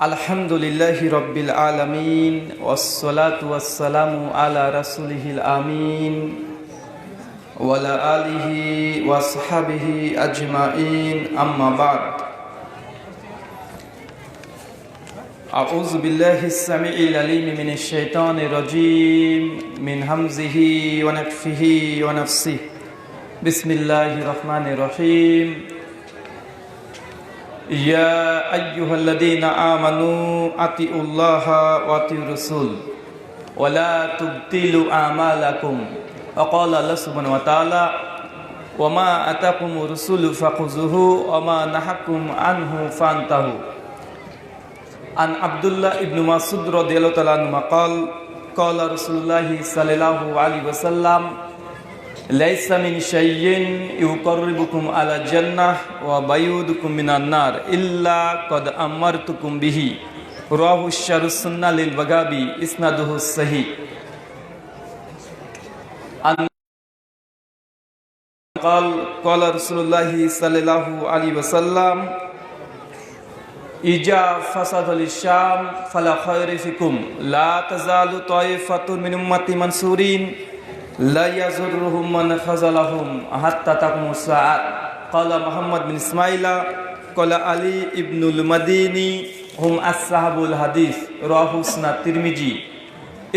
আলহামদুলিল্লাহি রব্বিল আলামিন ওয়াসসালাতু ওয়াসসালামু আলা রাসূলিহিল আমিন ওয়া আলা আলিহি ওয়া আসহাবিহি আজমাইন আম্মা বা'দ। আউযু বিল্লাহিস সামিউল আলিম মিনাশ শাইতানির রাজীম মিন হামজিহি ওয়া নাফখিহি ওয়া নাফসিহি। বিসমিল্লাহির রহমানির রহিম। ইয়া আইয়ুহাল্লাযীনা আমানু আতিউল্লাহা ওয়া আতিউর রাসূল ওয়া লা তুবতিলু আমালাকুম। ওয়া ক্বালা আল্লাহু সুবহানাহু ওয়া তাআলা ওয়া মা আতাকুমুর রাসূলু ফাখুযুহু ওয়া মা নাহাকুম আনহু ফান্তাহু। আন আব্দুল্লাহ ইবনে মাসউদ রাদিয়াল্লাহু তাআলা আনহু ক্বাল ক্বালা রাসূলুল্লাহি সাল্লাল্লাহু আলাইহি ওয়াসাল্লাম লাইসা মিন শাইইন ইউকাররিবুকুম আলা জান্নাহ ওয়া বায়ুদুকুম মিনান নার ইল্লা ক্বাদ আমারতুকুম বিহি। রাওয়াহু শারহুস সুন্নাহ লিল বাগাবি ইসনাদুহু সহিহ। قال قال رسول الله صلى الله عليه وسلم إذا فسد الشام فلا خير فيكم لا تزال طائفة من أمتي منصورين لا يضرهم من خذلهم حتى تقوم الساعة। قال محمد بن إسماعيل قال علي ابن المديني هم أصحاب الحديث رواه سنن الترمذي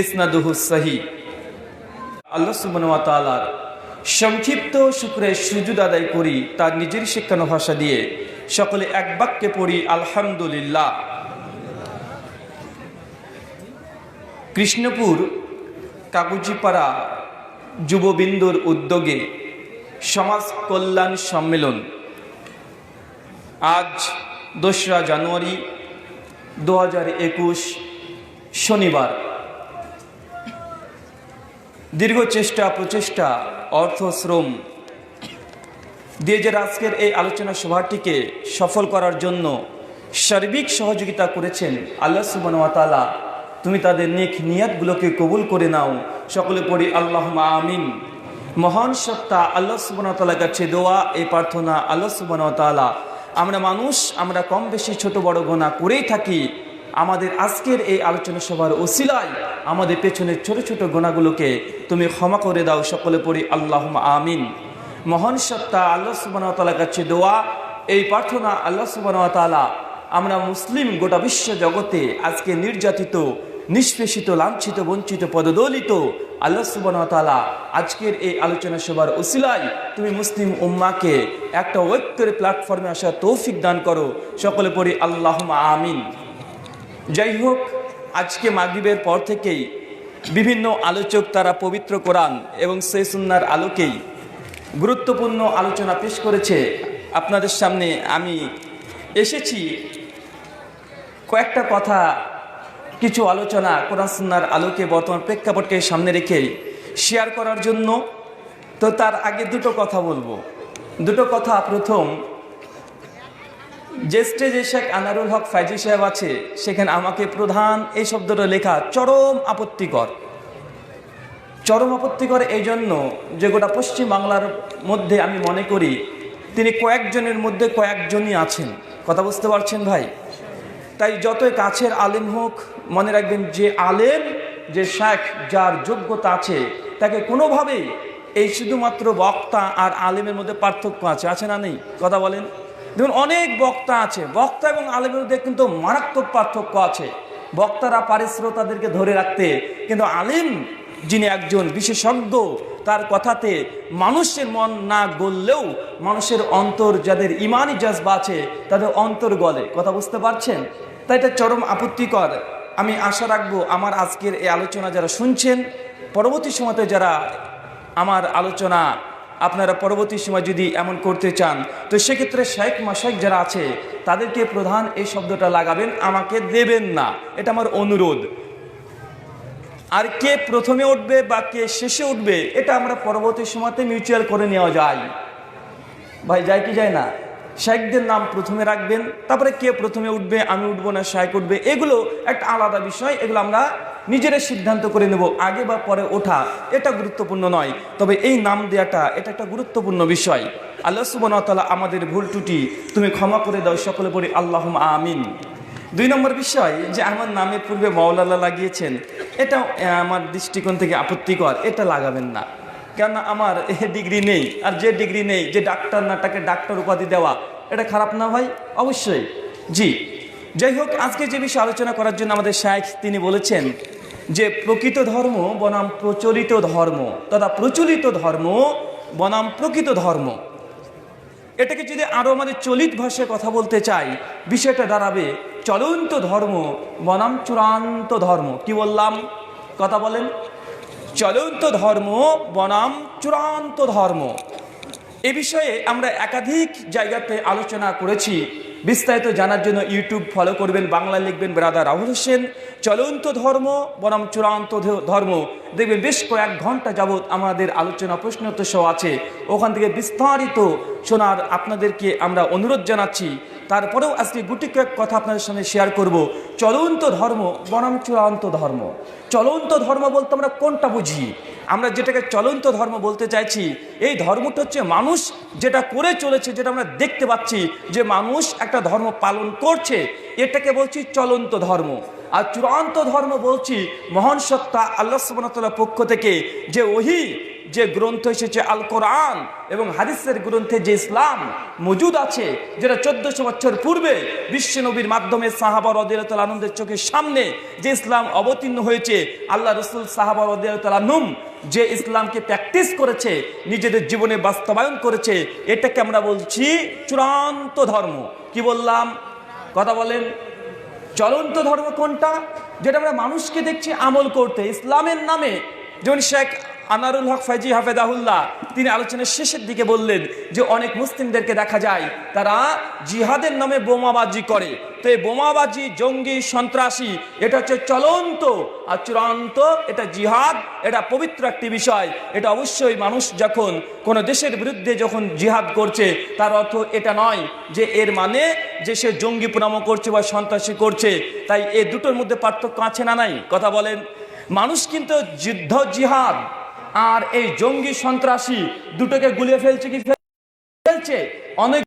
ইসনাদুহু সহিহ। আল্লাহ সুবহানাহু ওয়া তাআলার সংক্ষিপ্ত শুকরের সুজুদ আদায় করি তার নিজের শিক্ষানো ভাষা দিয়ে। সকলে এক বাক্যে পড়ি আলহামদুলিল্লাহ। কৃষ্ণপুর কাগজিপাড়া যুববিন্দুর উদ্যোগে সমাজ কল্যাণ সম্মেলন আজ 2রা জানুয়ারি 2021 শনিবার। দীর্ঘ চেষ্টা প্রচেষ্টা অর্থ শ্রম দিয়ে যে আজকের এই আলোচনা সভাটিকে সফল করার জন্য সার্বিক সহযোগিতা করেছেন আল্লাহ সুবহানাহু ওয়া তাআলা, তুমি তাদের নেক নিয়াতগুলোকে কবুল করে নাও। সকলে পড়ি আল্লাহুম্মা আমিন। মহান সত্তা আল্লাহ সুবহানাহু ওয়া তাআলার কাছে দোয়া এই প্রার্থনা, আল্লাহ সুবহানাহু ওয়া তাআলা আমরা মানুষ, আমরা কম বেশি ছোট বড় গুনাহ করেই থাকি। আমাদের আজকের এই আলোচনা সভার ওসিলায় আমাদের পেছনের ছোট ছোট গুনাহগুলোকে তুমি ক্ষমা করে দাও। সকলে পড়ি আল্লাহুম্মা আমিন। মহান সত্তা আল্লাহ সুবহানাহু ওয়া তাআলার কাছে দোয়া এই প্রার্থনা, আল্লাহ সুবহানাহু ওয়া তাআলা আমরা মুসলিম গোটা বিশ্ব জগতে আজকে নির্যাতিত, নিষ্পেষিত, লাঞ্ছিত, বঞ্চিত, পদদলিত, আল্লাহ সুবহানাহু ওয়া তাআলা আজকের এই আলোচনা সভার ওসিলায় তুমি মুসলিম উম্মাহকে একটা ঐক্যের প্ল্যাটফর্মে আসার তৌফিক দান করো। সকলে পড়ি আল্লাহুম্মা আমিন। যাই হোক, আজকে মাগরিবের পর থেকেই বিভিন্ন আলোচক তারা পবিত্র কোরআন এবং সেই সুন্নাহর আলোকেই গুরুত্বপূর্ণ আলোচনা পেশ করেছে। আপনাদের সামনে আমি এসেছি কয়েকটা কথা, কিছু আলোচনা কোরআন সুন্নাহর আলোকে বর্তমান প্রেক্ষাপটকে সামনে রেখে শেয়ার করার জন্য। তো তার আগে দুটো কথা বলবো। দুটো কথা, প্রথম, যে স্টেজে শেখ আনারুল হক ফাইজি সাহেব আছে সেখানে আমাকে প্রধান এই শব্দটা লেখা চরম আপত্তিকর। চরম আপত্তিকর এই জন্য যে গোটা পশ্চিম বাংলার মধ্যে আমি মনে করি তিনি কয়েকজনের মধ্যে কয়েকজনই আছেন। কথা বুঝতে পারছেন ভাই? তাই যতই কাছের আলেম হোক, মনে রাখবেন যে আলেম, যে শেখ, যার যোগ্যতা আছে তাকে কোনোভাবেই এই শুধুমাত্র বক্তা আর আলেমের মধ্যে পার্থক্য আছে না নেই? কথা বলেন। দেখুন, অনেক বক্তা আছে, বক্তা এবং আলেমের মধ্যে কিন্তু মারাত্মক পার্থক্য আছে। বক্তারা পারে শ্রোতাদেরকে ধরে রাখতে, কিন্তু আলেম যিনি একজন বিশেষজ্ঞ, তার কথাতে মানুষের মন না গললেও মানুষের অন্তর, যাদের ইমানি জজবা আছে তাদের অন্তর গলে। কথা বুঝতে পারছেন? তাই এটা চরম আপত্তিকর। আমি আশা রাখবো আমার আজকের এই আলোচনা যারা শুনছেন, পরবর্তী সময়তে যারা আমার আলোচনা আপনারা পরবর্তী সময় যদি এমন করতে চান, তো সেক্ষেত্রে শেখ মাশায়েখ যারা আছে তাদেরকে প্রধান এই শব্দটা লাগাবেন, আমাকে দেবেন না। এটা আমার অনুরোধ। আর কে প্রথমে উঠবে বা কে শেষে উঠবে এটা আমরা পরবর্তী সময়তে মিউচুয়াল করে নেওয়া যায়। ভাই, যায় কি যায় না? শেখদের নাম প্রথমে রাখবেন, তারপরে কে প্রথমে উঠবে, আমি উঠবো না শেখ উঠবে, এগুলো একটা আলাদা বিষয়। এগুলো আমরা নিজেরা সিদ্ধান্ত করে নেব, আগে বা পরে ওঠা এটা গুরুত্বপূর্ণ নয়। তবে এই নাম দেওয়াটা এটা একটা গুরুত্বপূর্ণ বিষয়। আল্লাহ সুবহানাহু ওয়া তাআলা আমাদের ভুল ত্রুটি তুমি ক্ষমা করে দাও। সকলে পড়ি আল্লাহুম্মা আমিন। 2 নম্বর বিষয় যে আমার নামের পূর্বে মাওলানা লাগিয়েছেন, এটা আমার দৃষ্টিকোণ থেকে আপত্তিকর, এটা লাগাবেন না। কেননা আমার ডিগ্রি নেই, আর যে ডিগ্রি নেই, যে ডাক্তার না, তাকে ডাক্তার উপাধি দেওয়া এটা খারাপ না ভাই? অবশ্যই। জি, যাই হোক, আজকে যে বিষয়ে আলোচনা করার জন্য আমাদের শাইখ তিনি বলেছেন যে প্রকৃত ধর্ম বনাম প্রচলিত ধর্ম তথা প্রচলিত ধর্ম বনাম প্রকৃত ধর্ম। এটাকে যদি আরও আমাদের চলিত ভাষায় কথা বলতে চাই, বিষয়টা দাঁড়াবে চলন্ত ধর্ম বনাম চূড়ান্ত ধর্ম। কি বললাম? কথা বলেন। চলন্ত ধর্ম বনাম চূড়ান্ত ধর্ম। এ বিষয়ে আমরা একাধিক জায়গাতে আলোচনা করেছি। বিস্তারিত জানার জন্য ইউটিউব ফলো করবেন, বাংলা লিখবেন ব্রাদার রাহুল হোসেন, চলন্ত ধর্ম বনাম চূড়ান্ত ধর্ম। দেখবেন বেশ কয়েক ঘন্টা যাবৎ আমাদের আলোচনা প্রশ্নোত্তর সহ আছে, ওখান থেকে বিস্তারিত শোনার আপনাদেরকে আমরা অনুরোধ জানাচ্ছি। তারপরেও আজকে গুটি কয়েক কথা আপনাদের সামনে শেয়ার করব। চলন্ত ধর্ম বনাম চূড়ান্ত ধর্ম। চলন্ত ধর্ম বলতে আমরা কোনটা বুঝি? আমরা যেটাকে চলন্ত ধর্ম বলতে চাইছি, এই ধর্মটা হচ্ছে মানুষ যেটা করে চলেছে, যেটা আমরা দেখতে পাচ্ছি যে মানুষ একটা ধর্ম পালন করছে, এটাকে বলছি চলন্ত ধর্ম। আর চূড়ান্ত ধর্ম বলছি মহান সত্তা আল্লাহ সুবহানাহু ওয়া তাআলার পক্ষ থেকে যে ওহী, যে গ্রন্থ এসেছে আল কোরআন এবং হাদিসের গ্রন্থে যে ইসলাম মজুদ আছে, যেটা 1400 বছর পূর্বে বিশ্ব নবীর মাধ্যমে সাহাবা রাদিয়াল্লাহু তাআলা আনহুদের চোখের সামনে যে ইসলাম অবতীর্ণ হয়েছে, আল্লাহ রাসূল সাহাবা রাদিয়াল্লাহু তাআলা আনহুম যে ইসলামকে প্র্যাকটিস করেছে, নিজেদের জীবনে বাস্তবায়ন করেছে, এটাকে আমরা বলছি চূড়ান্ত ধর্ম। কি বললাম? কথা বলেন। চলন্ত ধর্ম কোনটা? যেটা আমরা মানুষকে দেখছি আমল করতে ইসলামের নামে। যেমন শেখ আনারুল হক ফাইজি হাফেজাহুল্লাহ তিনি আলোচনার শেষের দিকে বললেন যে অনেক মুসলিমদেরকে দেখা যায় তারা জিহাদের নামে বোমাবাজি করে। তো এই বোমাবাজি, জঙ্গি, সন্ত্রাসী, এটা হচ্ছে চলন্ত। আর চূড়ান্ত এটা জিহাদ, এটা পবিত্র একটি বিষয়। এটা অবশ্যই মানুষ যখন কোনো দেশের বিরুদ্ধে যখন জিহাদ করছে, তার অর্থ এটা নয় যে এর মানে যে সে জঙ্গিপনামো করছে বা সন্ত্রাসী করছে। তাই এই দুটোর মধ্যে পার্থক্য আছে না নাই? কথা বলেন। মানুষ কিন্তু যুদ্ধ, জিহাদ আর এই জঙ্গি, সন্ত্রাসী দুটোকে গুলিয়ে ফেলছে কি ফেলছে? অনেক